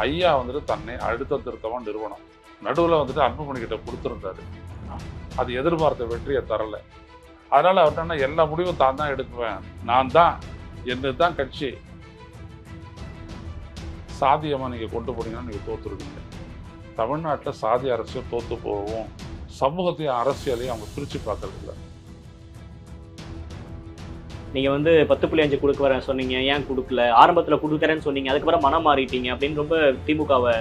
ஐயா வந்துட்டு தன்னை அழுத்தம் திருத்தமாக நிறுவனம் நடுவில் வந்துட்டு அன்புமணி கிட்ட கொடுத்துருந்தாரு. அது எதிர்பார்த்த வெற்றியை தரல. அதனால அவர்கிட்ட எல்லா முடிவும் தான் தான் எடுக்குவேன், நான் தான், என்னது தான் கட்சி. சாதியமா நீங்க கொண்டு போனீங்கன்னா நீங்க தோத்துருவீங்க. தமிழ்நாட்டில் சாதி அரசியல் தோத்து போகும். சமூகத்தையும் அரசியலையும் அவங்க பிரிச்சு பார்க்கறது இல்லை. நீங்க வந்து 10.5 கொடுக்க வரேன் சொன்னீங்க, ஏன் கொடுக்கல? ஆரம்பத்துல கொடுக்குறேன்னு சொன்னீங்க, அதுக்கப்புறம் மனம் மாறிட்டீங்க அப்படின்னு ரொம்ப திமுகவை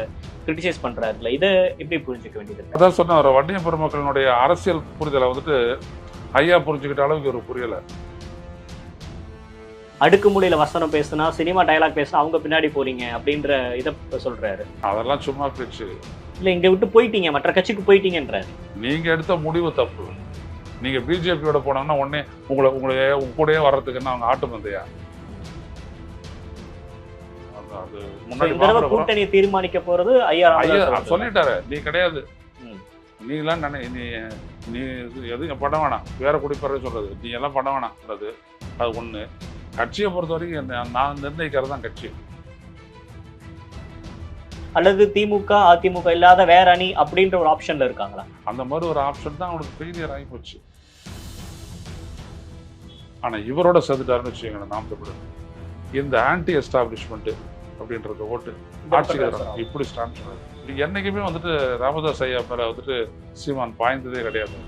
கிரிட்டிசைஸ் பண்றாருல, இதை எப்படி புரிஞ்சுக்க வேண்டியது? அதான் சொன்ன ஒரு வன்னிய பெருமக்களினுடைய அரசியல் புரிதலை வந்துட்டு ஐயா புரிஞ்சுக்கிட்ட அளவுக்கு ஒரு புரியல. அடுக்குமுறையில வசனம் பேசுனா, சினிமா டயலாக் பேசுனா அவங்க பின்னாடி போறீங்க அப்படின்ற இதை சொல்றாரு. அதெல்லாம் சும்மா பேச்சு. இல்ல, இங்க விட்டு போயிட்டீங்க, மற்ற கட்சிக்கு போயிட்டீங்கன்றாரு. நீங்க எடுத்த முடிவு தப்பு. நீங்க பிஜேபியோட போனாங்கன்னா உடனே உங்க கூடயே வர்றதுக்கு அவங்க ஆட்டு மந்தையா? அது முன்னாடி கூட்டணியை தீர்மானிக்க போறது ஐயா சொல்லிட்டாரு, நீ கிடையாது. நீ எல்லாம் நீ எதுவும் பண்ண வேணாம், வேற குடிப்பற சொல்றது, நீ எல்லாம் பண்ண வேணாம். அது ஒண்ணு. கட்சியை பொறுத்த வரைக்கும் நான் நிர்ணயிக்கிறது தான் கட்சி. அல்லது திமுக அதிமுக இல்லாத வேற அணி அப்படின்ற ஒரு ஆப்ஷன்ல இருக்காங்களா? அந்த மாதிரி ஒரு ஆப்ஷன் தான் அவனுக்கு ஃபெயிலியர் ஆகி போச்சு. ஆனா இவரோட சேர்ந்துட்டாருன்னு வச்சுக்கோங்களேன், நாம் தமிழர் இந்த ஆன்டி எஸ்டாப்ளிஷ்மெண்ட் அப்படின்றது ஓட்டு ஆட்சிக்கு இப்படி ஸ்டாண்ட் பண்ணாரு. என்னைக்குமே வந்துட்டு ராமதாஸ் ஐயா மேல வந்துட்டு சீமான் பாய்ந்ததே கிடையாது.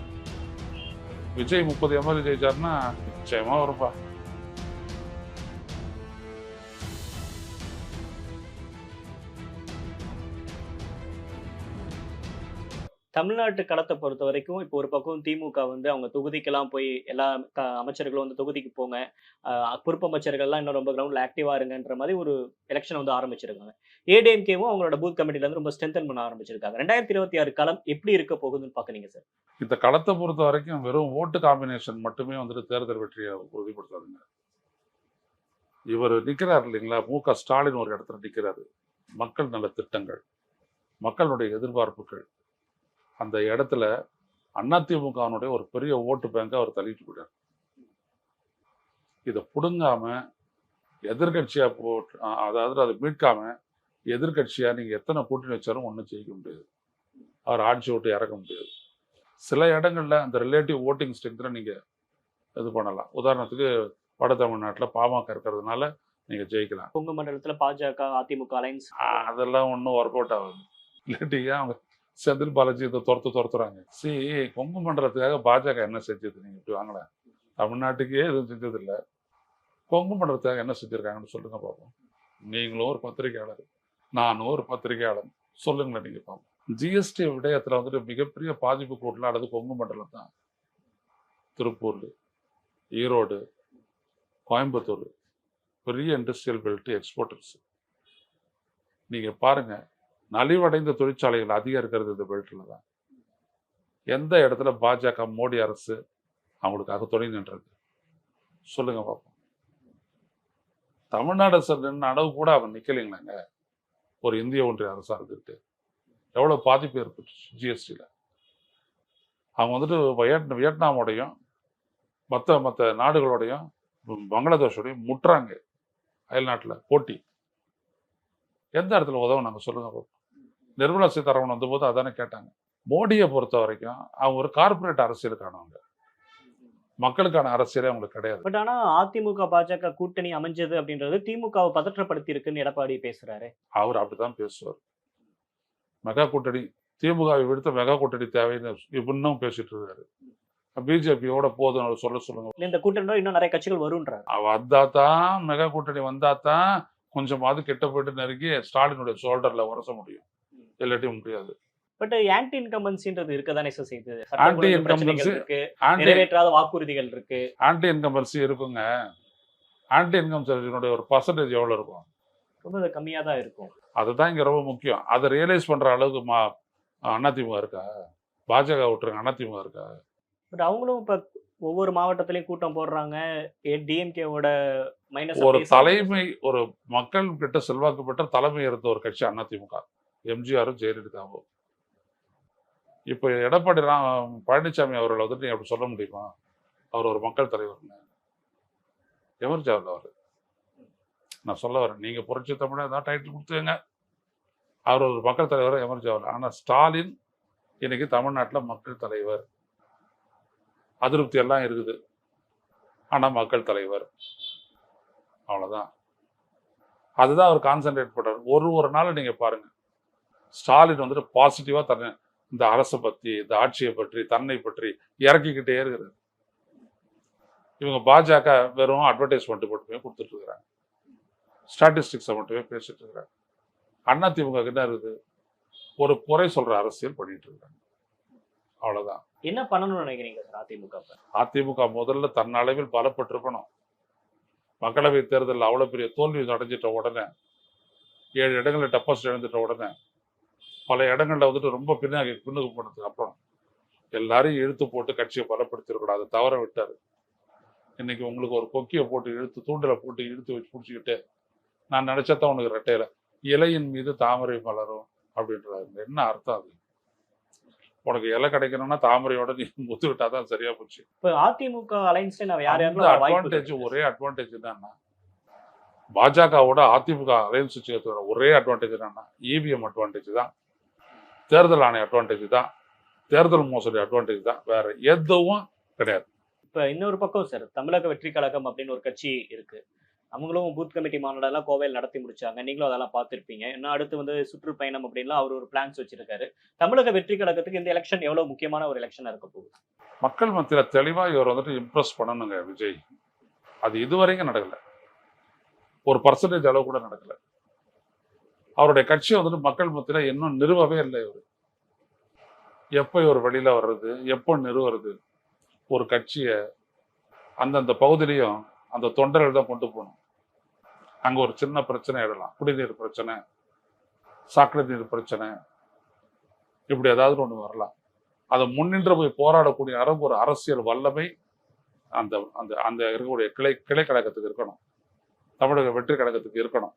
விஜய் 30 எம்எல்ஏ ஜெயிச்சாருன்னா நிச்சயமா வரும்பா. தமிழ்நாட்டு களத்தை பொறுத்த வரைக்கும் இப்போ ஒரு பக்கம் திமுக வந்து அவங்க தொகுதிக்கெல்லாம் போய் எல்லா அமைச்சர்களும் வந்து தொகுதிக்கு போங்க, பொறுப்பு அமைச்சர்கள்லாம் இன்னும் ரொம்ப கிரவுண்ட்ல ஆக்டிவா இருங்கன்ற மாதிரி ஒரு எலெக்ஷன் வந்து ஆரம்பிச்சிருக்காங்க. ஏடிஎம்கேவும் அவங்களோட பூத் கமிட்டில இருந்து ரொம்ப ஸ்ட்ரென்தன் பண்ண ஆரம்பிச்சிருக்காங்க. 2026 களம் எப்படி இருக்க போகுதுன்னு பாக்குறீங்க சார்? இந்த களத்தை பொறுத்த வரைக்கும் வெறும் ஓட்டு காம்பினேஷன் மட்டுமே வந்துட்டு தேர்தல் வெற்றியை உறுதிப்படுத்தாதுங்க. இவர் நிற்கிறார் இல்லைங்களா, மு.க. ஸ்டாலின் ஒரு இடத்துல நிற்கிறாரு. மக்கள் நல திட்டங்கள், மக்களுடைய எதிர்பார்ப்புகள், அந்த இடத்துல அதிமுகனுடைய ஒரு பெரிய ஓட்டு பேங்க அவர் தள்ளிட்டு போயிட்டார். இதை புடுங்காம எதிர்கட்சியா போட்டு, அதாவது அதை மீட்காம எதிர்கட்சியா நீங்க எத்தனை கூட்டணி வச்சாலும் ஒன்றும் ஜெயிக்க முடியாது. அவர் ஆட்சி விட்டு இறக்க முடியாது. சில இடங்கள்ல அந்த ரிலேட்டிவ் ஓட்டிங் ஸ்ட்ரென்த்ல நீங்க இது பண்ணலாம். உதாரணத்துக்கு வட தமிழ்நாட்டில் பாமக இருக்கிறதுனால நீங்க ஜெயிக்கலாம். கொங்கு மண்டலத்துல பாஜக அதிமுக அலைன்ஸ் அதெல்லாம் ஒன்றும் ஒர்க் அவுட் ஆகுது. இல்லாட்டி அவங்க செந்தில் பாலாஜி இதை துரத்துறாங்க. கொங்கு மண்டலத்துக்காக பாஜக என்ன செஞ்சது? நீங்க இப்படி வாங்கல, தமிழ்நாட்டுக்கே எதுவும் செஞ்சது இல்லை. கொங்கு மண்டலத்துக்காக என்ன செஞ்சிருக்காங்கன்னு சொல்லுங்க பார்ப்போம். நீங்களும் ஒரு பத்திரிகையாளர், நானும் ஒரு பத்திரிகையாளர், சொல்லுங்களேன் நீங்க பார்ப்போம். ஜிஎஸ்டி விடயத்துல வந்துட்டு மிகப்பெரிய பாதிப்பு கூட்டலானது கொங்கு மண்டலம் தான். திருப்பூர், ஈரோடு, கோயம்புத்தூர் பெரிய இண்டஸ்ட்ரியல் பெல்ட் எக்ஸ்போர்ட்டர்ஸ். நீங்க பாருங்க, நலிவடைந்த தொழிற்சாலைகள் அதிகம் இருக்கிறது இந்த பெல்ட்ல தான். எந்த இடத்துல பாஜக மோடி அரசு அவங்களுக்காக துணை நின்றது சொல்லுங்க பார்ப்போம். தமிழ்நாடு அரசு நின்று அளவு கூட அவன் நிக்கலைங்களாங்க. ஒரு இந்திய ஒன்றிய அரசா இருந்துட்டு எவ்வளவு பாதிப்பு ஏற்பட்டு ஜிஎஸ்டியில். அவங்க வந்துட்டு வியட்நாமோடையும் மற்ற நாடுகளோடையும் பங்களாதேஷோடையும் முட்டுறாங்க. அயல்நாட்டில் போட்டி எந்த இடத்துல உதவும் நாங்கள் சொல்லுங்க பார்ப்போம். நிர்மலா சீதாராமன் வந்தபோது அதானே கேட்டாங்க. மோடியை பொறுத்த வரைக்கும் அவங்க ஒரு கார்பரேட் அரசியலுக்கானவங்க, மக்களுக்கான அரசியலே அவங்களுக்கு கிடையாது. பட் ஆனா அதிமுக பாஜக கூட்டணி அமைஞ்சது அப்படின்றது திமுகவை பதற்றப்படுத்தி இருக்குன்னு எடப்பாடி பேசுறாரு. அவர் அப்படித்தான் பேசுவார். மெகா கூட்டணி, திமுகவை விடுத்த மெகா கூட்டணி தேவைன்னு இன்னும் பேசிட்டு இருக்காரு. பிஜேபியோட போதும் சொல்லுங்க. இந்த கூட்டணி இன்னும் நிறைய கட்சிகள் வரும்ன்றாரு. வந்தாதான் மெகா கூட்டணி வந்தாதான் கொஞ்சமாவது கெட்ட போயிட்டு நெருங்கி ஸ்டாலினுடைய ஷோல்டர்ல உரச முடியும், இல்லாட்டியும் முடியாது. பட் ஆன்டி இன்கம்பன்சின்றது இருக்கதானே சார் செய்யுது. ஆன்டி இன்கம்பன்சி இருக்கு, நிறைவேற்றாத வாக்குறுதிகள் இருக்கு. ஆன்டி இன்கம்பன்சி இருக்குங்க. ஆன்டி இன்கம்பன்சியோட ஒரு பர்சன்டேஜ் எவ்வளவு இருக்கும்? ரொம்ப கம்மியா தான் இருக்கும். அதுதான் இங்க ரொம்ப முக்கியம். அதை ரியலைஸ் பண்ற அளவுக்கு அதிமுக இருக்கா? பாஜக விட்டுருங்க, அதிமுக இருக்கா? பட் அவங்களும் இப்ப ஒவ்வொரு மாவட்டத்திலையும் கூட்டம் போடுறாங்க. டிஎம்கேவோட மைனஸ் ஒரு தலைமை, ஒரு மக்கள் கிட்ட செல்வாக்கு பெற்ற தலைமை இருந்த ஒரு கட்சி அதிமுக. எம்ஜிஆரும் ஜெயலலிதாவும். இப்ப எடப்பாடி பழனிசாமி அவர்கள் வந்துட்டு நீங்க அப்படி சொல்ல முடியுமா? அவர் ஒரு மக்கள் தலைவர் எமர்ஜி அவர். நான் சொல்ல வரேன், நீங்க புரட்சி தமிழர் தான் டைட்டில் கொடுத்துங்க. அவர் ஒரு மக்கள் தலைவராக எமர்ஜி ஆகல. ஆனால் ஸ்டாலின் இன்னைக்கு தமிழ்நாட்டில் மக்கள் தலைவர். அதிருப்தி எல்லாம் இருக்குது, ஆனால் மக்கள் தலைவர். அவ்வளோதான். அதுதான் அவர் கான்சென்ட்ரேட் பண்றாரு. ஒரு நாள் நீங்க பாருங்க, ஸ்டாலின் வந்துட்டு பாசிட்டிவா தன்னை இந்த அரசை பத்தி, இந்த ஆட்சியை பற்றி, தன்னை பற்றி இறக்கிக்கிட்டே இருக்கிறார். இவங்க பாஜக வெறும் அட்வர்டைஸ்மெண்ட் மட்டுமே கொடுத்துட்டு இருக்கிறாங்க, ஸ்டாட்டிஸ்டிக்ஸை மட்டுமே பேசிட்டு இருக்கிறாங்க. அதிமுக என்ன இருக்குது, ஒரு குறை சொல்ற அரசியல் பண்ணிட்டு இருக்காங்க. அவ்வளவுதான். என்ன பண்ணணும்னு நினைக்கிறீங்க சார் அதிமுக? அதிமுக முதல்ல தன் அளவில் பலப்பட்டிருக்கணும். மக்களவை தேர்தலில் அவ்வளவு பெரிய தோல்வி அடைஞ்சிட்ட உடனே, 7 இடங்களில் டெபாசிட் இழந்துட்ட உடனே, பல இடங்கள்ல வந்துட்டு ரொம்ப பின்னுக்கு போனதுக்கு அப்புறம் எல்லாரையும் இழுத்து போட்டு கட்சியை பலப்படுத்திருக்கணும். அதை தவற விட்டாரு. இன்னைக்கு உங்களுக்கு ஒரு கொக்கியை போட்டு இழுத்து, தூண்டலை போட்டு இழுத்து வச்சு பிடிச்சிக்கிட்டு, நான் நினைச்சதான் உனக்கு ரெட்டையில இலையின் மீது தாமரை மலரும் அப்படின்றாரு. என்ன அர்த்தம் அது? உனக்கு இலை கிடைக்கணும்னா தாமரையோட நீ முத்துக்கிட்டாதான் சரியா போச்சு. இப்ப அதிமுக அலைன்ஸ்ல நம்ம யார் அந்த யாரெல்லாம் அட்வான்டேஜ், ஒரே அட்வான்டேஜ் என்னன்னா, பாஜகவோட அதிமுக அலையன்ஸ் சேர்த்தோட ஒரே அட்வான்டேஜ் என்னன்னா, இவிஎம் அட்வான்டேஜ் தான், தேர்தல் ஆணைய அட்வான்டேஜ் தான், தேர்தல் மோசடி அட்வான்டேஜ் தான், வேற எதுவும் கிடையாது. இப்ப இன்னொரு பக்கம் சார், தமிழக வெற்றி கழகம் அப்படின்னு ஒரு கட்சி இருக்கு. அவங்களும் பூத் கமிட்டி மாநாடெல்லாம் கோவையில் நடத்தி முடிச்சாங்க. நீங்களும் அதெல்லாம் பார்த்திருப்பீங்க. இன்னும் அடுத்து வந்து சுற்றுப்பயணம் அப்படின்லாம் அவர் ஒரு பிளான்ஸ் வச்சிருக்காரு. தமிழக வெற்றி கழகத்துக்கு இந்த எலெக்ஷன் எவ்வளவு முக்கியமான ஒரு எலெக்ஷனா இருக்க போகுது? மக்கள் மத்தியில தெளிவா இவர் வந்துட்டு இம்ப்ரெஸ் பண்ணணுங்க விஜய். அது இதுவரைக்கும் நடக்கல, ஒரு பர்சன்டேஜ் அளவு கூட நடக்கல. அவருடைய கட்சியை வந்துட்டு மக்கள் மத்தியில இன்னும் நிறுவவே இல்லை. இவர் எப்போ இவர் வெளியில வர்றது, எப்போ நிறுவுறது? ஒரு கட்சியை அந்தந்த பகுதியிலையும் அந்த தொண்டர்கள் தான் கொண்டு போகணும். அங்க ஒரு சின்ன பிரச்சனை எழலாம், குடிநீர் பிரச்சனை, சாக்கடை நீர் பிரச்சனை, இப்படி ஏதாவது ஒண்ணு வரலாம். அதை முன்னின்று போய் போராடக்கூடிய அளவுக்கு ஒரு அரசியல் வல்லமை அந்த அந்த அந்த இருக்கக்கூடிய கிளை கழகத்துக்கு இருக்கணும், தமிழக வெற்றி கழகத்துக்கு இருக்கணும்.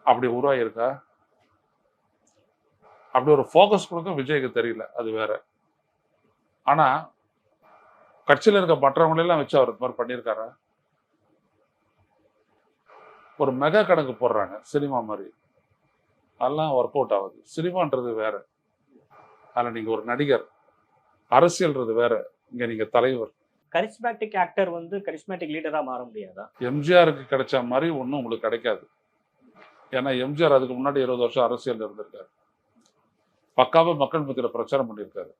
அப்படி உருவாகியிருக்கா? அப்படி ஒரு ஃபோக்கஸ் கொடுக்க விஜய்க்கு தெரியல, அது வேற. ஆனா கட்சியில் இருக்க மற்றவங்களெல்லாம் வச்சு அவர் இது மாதிரி பண்ணியிருக்காரா? ஒரு மெகா கணக்கு போடுறாங்க சினிமா மாதிரி, அதெல்லாம் ஒர்க் அவுட் ஆகுது. சினிமான்றது வேற, அதில் நீங்க ஒரு நடிகர், அரசியல்ன்றது வேற, இங்க நீங்க தலைவர். கரிஸ்மேட்டிக் ஆக்டர் வந்து கரிஸ்மேட்டிக் லீடரா மாற முடியாதா? எம்ஜிஆருக்கு கிடைச்ச மாதிரி ஒன்றும் உங்களுக்கு கிடைக்காது. ஏன்னா எம்ஜிஆர் அதுக்கு முன்னாடி 20 வருஷம் அரசியல் இருந்திருக்காரு, பக்காவா மக்கள் மத்தியில பிரச்சாரம் பண்ணியிருக்காரு.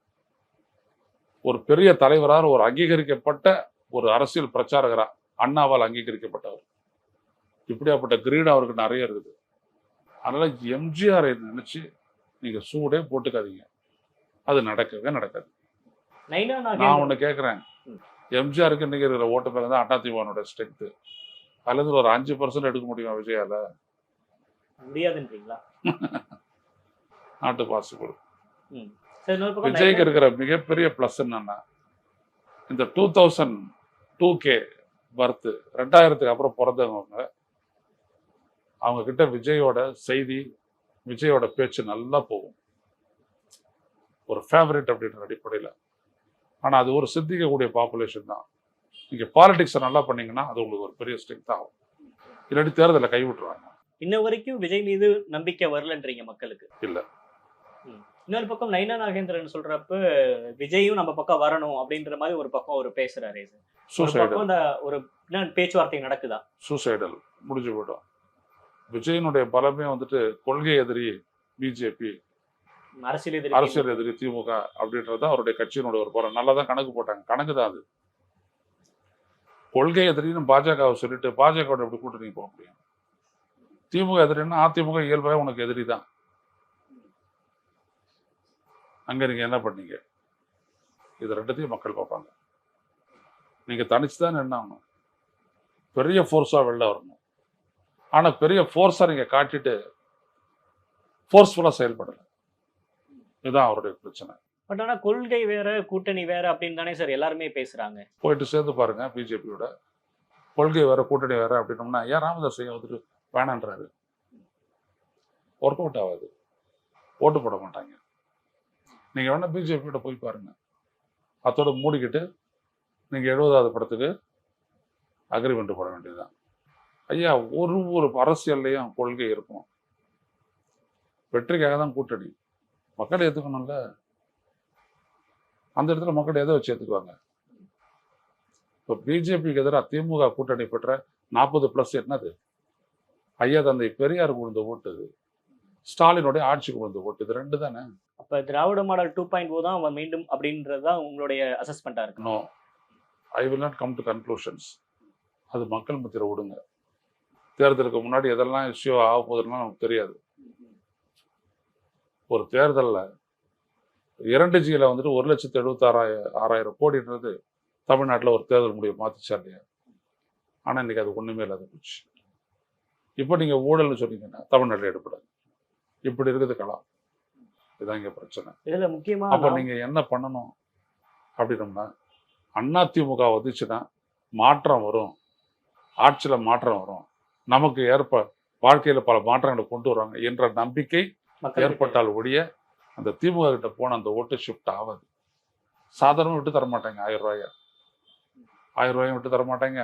ஒரு பெரிய தலைவராக, ஒரு அங்கீகரிக்கப்பட்ட ஒரு அரசியல் பிரச்சாரகரா, அண்ணாவால் அங்கீகரிக்கப்பட்டவர். இப்படியாப்பட்ட கிரீட் அவருக்கு நிறைய இருக்குது. அதனால எம்ஜிஆரை நினைச்சு நீங்க சூடே போட்டுக்காதீங்க, அது நடக்கவே நடக்காது. நான் ஒண்ணு கேட்கிறேன், எம்ஜிஆருக்கு இன்னைக்கு இருக்கிற ஓட்டு பேர் தான் அதிமுக ஸ்ட்ரென்த். அதுல இருந்து ஒரு 5% எடுக்க முடியுமா விஜயால? முடியாதுன்றீங்களா? நாட்டு பாசிபிள். இன்னொரு பக்கம் விஜய்க்கு இருக்கிற மிகப்பெரிய பிளஸ் என்னன்னா, இந்த 2002K பர்த், 2000க்கு அப்புறம் பிறந்தவங்க, அவங்க கிட்ட விஜயோட செய்தி, விஜயோட பேச்சு நல்லா போகும், ஒரு ஃபேவரட் அப்படின்ற அடிப்படையில். ஆனா அது ஒரு சிந்திக்கக்கூடிய பாப்புலேஷன் தான். நீங்க பாலிடிக்ஸை நல்லா பண்ணீங்கன்னா அது உங்களுக்கு ஒரு பெரிய ஸ்ட்ரென்த் ஆகும். இல்லாட்டி தேர்தலை கைவிட்டுருவாங்க. இன்ன வரைக்கும் விஜய் மீது நம்பிக்கை வரலன்றீங்க மக்களுக்கு? இல்ல. இன்னொரு பக்கம் நைனா நாகேந்திரன் சொல்றப்ப விஜயும் நம்ம பக்கம் வரணும் அப்படின்ற மாதிரி ஒரு பக்கம் ஒரு பேசுறாரு. ஒரு பேச்சுவார்த்தை நடக்குதா? சூசைடல் முடிஞ்சு போயிடும். விஜயனுடைய பலமே வந்துட்டு கொள்கை எதிரி பிஜேபி, அரசியல் எதிரி திமுக அப்படின்றத அவருடைய கட்சியினுடைய ஒரு பலம். நல்லா தான் கணக்கு போட்டாங்க, கணக்கு தான் அது. கொள்கை எதிரின்னு பாஜகவை சொல்லிட்டு பாஜக எப்படி கூட்டணி போக முடியும்? திமுக எதிரின்னா அதிமுக இயல்பாக உனக்கு எதிரி தான். அங்க நீங்க என்ன பண்ணீங்க? இது ரெண்டுத்தையும் மக்கள் பார்ப்பாங்க. நீங்க தனிச்சுதான் என்ன ஆகணும், பெரிய ஃபோர்ஸா வெளில வரணும். ஆனா பெரிய ஃபோர்ஸா நீங்க காட்டிட்டு ஃபோர்ஸ்ஃபுல்லா செயல்படல, இதுதான் அவருடைய பிரச்சனை. பட் ஆனா கொள்கை வேற, கூட்டணி வேற அப்படின்னு தானே சார் எல்லாருமே பேசுறாங்க. போயிட்டு சேர்ந்து பாருங்க, பிஜேபியோட கொள்கை வேற கூட்டணி வேற அப்படின்னோம்னா ஏன் ராமதாஸ் வந்துட்டு வேணான்றாரு? ஒர்க் அவுட் ஆகாது, ஓட்டு போட மாட்டாங்க. நீங்க வேணா பிஜேபியோட போய் பாருங்க, அதோட மூடிக்கிட்டு நீங்க 70வது படத்துக்கு அக்ரிமெண்ட் போட வேண்டியதுதான். ஐயா, ஒரு அரசியல்லையும் கொள்கை இருக்கும். வெற்றிக்காக தான் கூட்டணி. மக்கள் ஏற்றுக்கணும்ல. அந்த இடத்துல மக்கள் எதை வச்சு ஏற்றுக்குவாங்க? இப்போ பிஜேபிக்கு எதிராக திமுக கூட்டணி பெற்ற 40+ என்னது? ஐயா தந்தை பெரியாருக்கு விழுந்த ஓட்டு, ஸ்டாலினுடைய ஆட்சிக்கு விழுந்த ஓட்டு, இது 2 தானே. அப்ப திராவிட மாடல் 2.0 தான் மீண்டும் அப்படின்றது தான் உங்களுடைய அசஸ்மெண்டா இருக்கு. No, I will not come to conclusions. அது மக்கள் மத்தியில் விடுங்க. தேர்தலுக்கு முன்னாடி எதெல்லாம் இஷ்யூ ஆக போகுதுன்னா நமக்கு தெரியாது. ஒரு தேர்தலில் 2Gயில் வந்துட்டு 1,76,000 கோடின்றது தமிழ்நாட்டில் ஒரு தேர்தல் முடிவை மாற்றிச்சா இல்லையா? ஆனால் இன்னைக்கு அது ஒன்றுமே இல்லாத போச்சு. இப்போ நீங்கள் ஊழல்னு சொன்னீங்கன்னா தமிழ்நாட்டில் எடுப்படாது. இப்படி இருக்குது களம். இதுதான் இங்கே பிரச்சனை. இதுல முக்கியமா அப்போ நீங்கள் என்ன பண்ணணும் அப்படின்னோம்னா, அதிமுக வந்துச்சுன்னா மாற்றம் வரும், ஆட்சியில் மாற்றம் வரும், நமக்கு வாழ்க்கையில் பல மாற்றங்களை கொண்டு வருவாங்க என்ற நம்பிக்கை மக்கள் ஏற்பட்டால் ஒழிய அந்த திமுக கிட்ட போன அந்த ஓட்டு ஷிஃப்ட் ஆகாது. சாதாரணமாக விட்டு தர மாட்டாங்க. 1000 ரூபாயும் விட்டு தர மாட்டாங்க.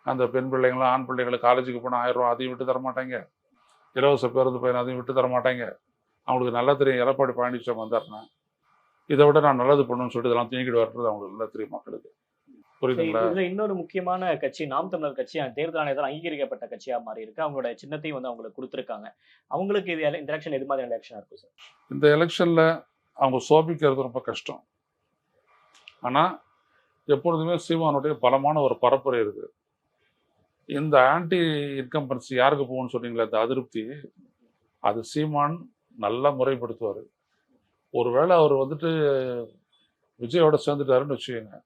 அந்த பெண் பிள்ளைங்களும் ஆண் பிள்ளைகளும் காலேஜுக்கு போனால் 1000 ரூபா அதையும் விட்டு தர மாட்டாங்க. இலவச பேருந்து பயணம் அதையும் விட்டு தர மாட்டாங்க. அவங்களுக்கு நல்லா தெரியும் எடப்பாடி பழனிசாமி வந்தாருன்னா இதை விட நான் நல்லது பண்ணணும்னு சொல்லிட்டு இதெல்லாம் தூங்கிட்டு வர்றது அவங்களுக்கு நல்லா தெரியும் மக்களுக்கு. புரியுதுங்களா? இதுல இன்னொரு முக்கியமான கட்சி நாம் தமிழர் கட்சி தேர்தல் ஆணையத்தால் அங்கீகரிக்கப்பட்ட கட்சியா மாறி இருக்கு. அவங்களோட சின்னத்தையும் வந்து அவங்களுக்கு கொடுத்துருக்காங்க. அவங்களுக்கு இது இந்த எலெக்ஷன் எது மாதிரியான எலெக்ஷனா இருக்கும் சார்? இந்த எலெக்ஷனில் அவங்க சோபிக்கிறது ரொம்ப கஷ்டம். ஆனால் எப்பொழுதுமே சீமானுடைய பலமான ஒரு பரப்புரை இருக்குது. இந்த ஆன்டி இன்கம்பன்சி யாருக்கு போகும்னு சொன்னீங்களே, அந்த அதிருப்தி, அது சீமான் நல்லா முறைப்படுத்துவார். ஒருவேளை அவர் வந்துட்டு விஜயோட சேர்ந்துட்டாருன்னு வச்சுக்கோங்க,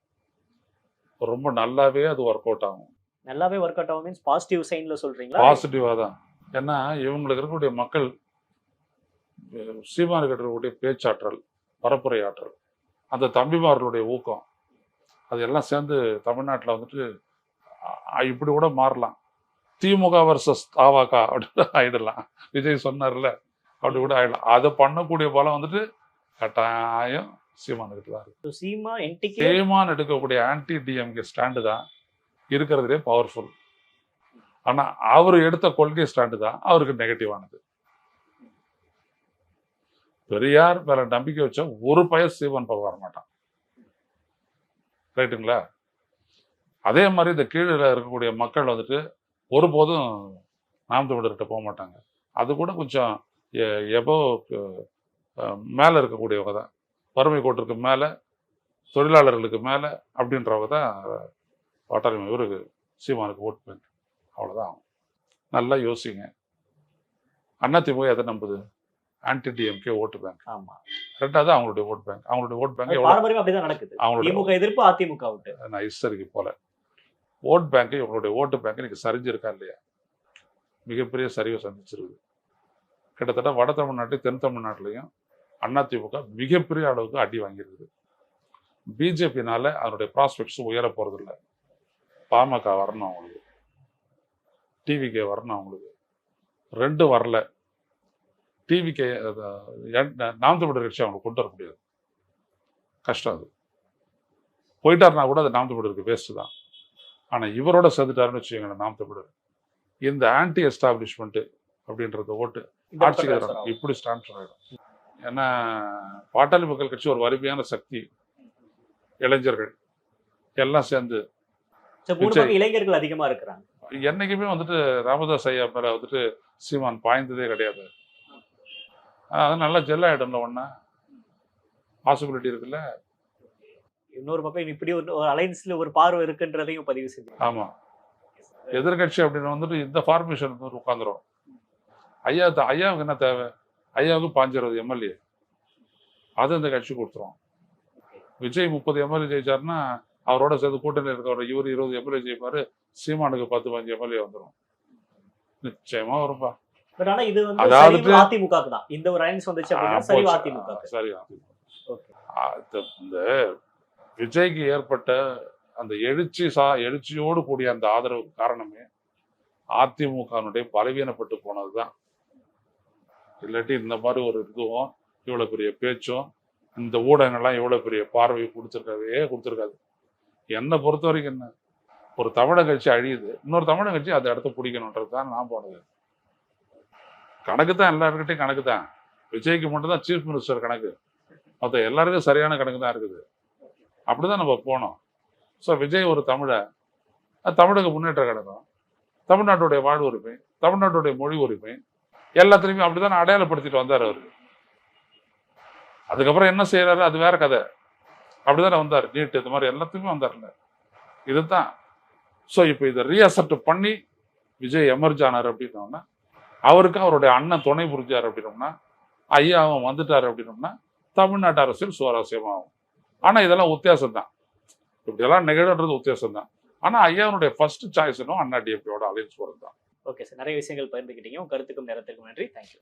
ரொம்ப நல்லாவே அது ஒர்க் அவுட் ஆகும். நல்லாவே ஒர்க் அவுட் ஆகும் மீன்ஸ் பாசிட்டிவ் சைன்ல சொல்றீங்களா? பாசிட்டிவாக தான். ஏன்னா இவங்களுக்கு இருக்கக்கூடிய மக்கள் சீமானுக்கு இருக்கக்கூடிய பேச்சாற்றல், பரப்புரை ஆற்றல், அந்த தம்பிமார்களுடைய ஊக்கம், அது எல்லாம் சேர்ந்து தமிழ்நாட்டில் வந்துட்டு இப்படி கூட மாறலாம். திமுக வர்சஸ் தாவாக்கா அப்படின்னு ஆயிடலாம். விஜய் சொன்னார்ல, அப்படி கூட ஆயிடலாம். அதை பண்ணக்கூடிய பலம் வந்துட்டு கட்டாயம் சீமானுக்கிட்ட தான் இருக்கு. சீமான் எடுக்கக்கூடிய ஆன்டி டிஎம்கே ஸ்டாண்டு தான் இருக்கிறதுலே பவர்ஃபுல். ஆனா அவர் எடுத்த கொள்கை ஸ்டாண்டு தான் அவருக்கு நெகட்டிவானது. பெரியார் மேல நம்பிக்கை வச்ச ஒரு பையன் சீமான் பக்கம் வர மாட்டான். ரைட்டுங்களா? அதே மாதிரி இந்த கீழே இருக்கக்கூடிய மக்கள் வந்துட்டு ஒருபோதும் நாம் தமிழர்கிட்ட போக மாட்டாங்க. அது கூட கொஞ்சம் எபோ மேலே இருக்கக்கூடியவங்க தான், வறுமை கோட்டிற்கு மேலே, தொழிலாளர்களுக்கு மேலே அப்படின்றவங்க தான் பாட்டாளி இவருக்கு சீமானுக்கு ஓட் பேங்க். அவ்வளோதான். நல்லா யோசிங்க. அதிமுக எதை நம்புது? ஆன்டி டிஎம்கே ஓட்டு பேங்க். ஆமா. ரெண்டாவது அவங்களுடைய ஓட் பேங்க். அவங்களுடைய ஓட் பேங்க் பாரம்பரியம் அப்படிதான் நடக்குது. திமுக எதிர்ப்பு, அதிமுக ஓட்டு. நான் இஸ்தரிக்கு போல ஓட் பேங்க், இவங்களுடைய ஓட்டு பேங்க் இன்னைக்கு சரிஞ்சிருக்கா இல்லையா? மிகப்பெரிய சரிவை சந்திச்சிருக்கு. கிட்டத்தட்ட வட தமிழ்நாட்டில் தென் தமிழ்நாட்டிலையும் அதிமுக மிகப்பெரிய அளவுக்கு அடி வாங்கியிருக்குது. பிஜேபினால அதனுடைய ப்ராஸ்பெக்ட்ஸ் உயர போறதில்லை. பாமக வரணும் அவங்களுக்கு, டிவிகே வரணும் அவங்களுக்கு, 2 வரல. டிவிகே நாம் தமிழர் கட்சி அவங்களுக்கு கொண்டு வர முடியாது, கஷ்டம். அது போயிட்டாருனா கூட அது நாம் தமிழருக்கு வேஸ்ட் தான். ஆனால் இவரோட சேர்ந்துட்டாருன்னு வச்சுக்கோங்களேன் நாம் தமிழர், இந்த ஆன்டி எஸ்டாப்ளிஷ்மெண்ட் அப்படின்றது ஓட்டு ஆட்சிக்கு இப்படி ஸ்டான்ஸ் ஆகிடும். ஏன்னா பாட்டாளி மக்கள் கட்சி ஒரு வலிமையான சக்தி, இளைஞர்கள் எல்லாம் சேர்ந்து இளைஞர்கள் அதிகமா இருக்கிறாங்க. என்னைக்குமே வந்துட்டு ராமதாஸ் ஐயா மேல வந்துட்டு சீமான் பாய்ந்ததே கிடையாது. அது நல்லா ஜெல் ஆயிடும்ல, ஒன்னா பாசிபிலிட்டி இருக்குல்ல. இன்னொரு பக்கம் இப்படி ஒரு அலைன்ஸ்ல ஒரு பார்வை இருக்குன்றதையும் பதிவு செய்யும். ஆமா, எதிர்கட்சி அப்படின்னு வந்துட்டு இந்த ஃபார்மேஷன் உட்காந்துரும். ஐயாவுக்கு என்ன தேவை? ஐயாவுக்கு 520 எம்எல்ஏ, அது இந்த கட்சி கொடுத்துரும். விஜய் 30 எம்எல்ஏ ஜெயிச்சாருன்னா அவரோட சேர்ந்து கூட்டணியில் இருக்கிற இவர் 20 எம்எல்ஏ ஜெயிப்பாரு. சீமானுக்கு 10-15 எம்எல்ஏ வந்துடும், நிச்சயமா வரும்பா. பட் ஆனா இது வந்து அதாவது அதிமுக தான் இந்த ஒரு அலைன்ஸ் வந்துச்சு அப்படினா சரி அதிமுக. சரி, இந்த விஜய்க்கு ஏற்பட்ட அந்த எழுச்சியோடு கூடிய அந்த ஆதரவு காரணமே அதிமுகனுடைய பலவீனப்பட்டு போனதுதான். இல்லாட்டி இந்த மாதிரி ஒரு இதுவும் இவ்வளவு பெரிய பேச்சும் இந்த ஊடகங்கள்லாம் இவ்வளவு பெரிய பார்வை கொடுத்துருக்காது. என்னை பொறுத்த வரைக்கும் என்ன, ஒரு தமிழக கட்சி அழியுது, இன்னொரு தமிழக கட்சி அந்த இடத்த பிடிக்கணுன்றது தான் நான் போனது. கணக்கு தான், எல்லாருக்கிட்டையும் கணக்கு தான். விஜய்க்கு மட்டும் தான் சீஃப் மினிஸ்டர் கணக்கு, மற்ற எல்லாருக்கும் சரியான கணக்கு தான் இருக்குது. அப்படிதான் நம்ம போனோம். ஸோ விஜய் ஒரு தமிழுக்கு முன்னேற்ற கழகம், தமிழ்நாட்டுடைய வாழ்வு உரிமை, தமிழ்நாட்டுடைய மொழி உரிமை எல்லாத்துலையுமே அப்படிதான் அடையாளப்படுத்திட்டு வந்தார் அவரு. அதுக்கப்புறம் என்ன செய்யறாரு அது வேற கதை. அப்படிதானே வந்தார், நீட் இந்த மாதிரி எல்லாத்துக்குமே வந்தார்ல. இதுதான். ஸோ இப்போ இதை ரீஅசெப்ட் பண்ணி விஜய் எமர்ஜ் ஆனார் அப்படின்னோம்னா, அவருக்கு அவருடைய அண்ணன் துணை புரிஞ்சார் அப்படின்னோம்னா, ஐயா அவன் வந்துட்டார் அப்படின்னோம்னா, தமிழ்நாட்டு அரசியல் சுவாரஸ்யமாகும். ஆனா இதெல்லாம் வித்தியாசம் தான், இப்படியெல்லாம் நிகழ்ன்றது வித்தியாசம் தான். ஆனா ஐயாவுடைய ஃபர்ஸ்ட் சாய்ஸ்னும் அண்ணா டிஎம்கேயோட அலைன்ஸ் போறது தான். ஓகே சார், நிறைய விஷயங்கள் பகிர்ந்துக்கிட்டீங்க. உங்க கருத்துக்கும் நேரத்துக்கும் நன்றி. தேங்க்யூ.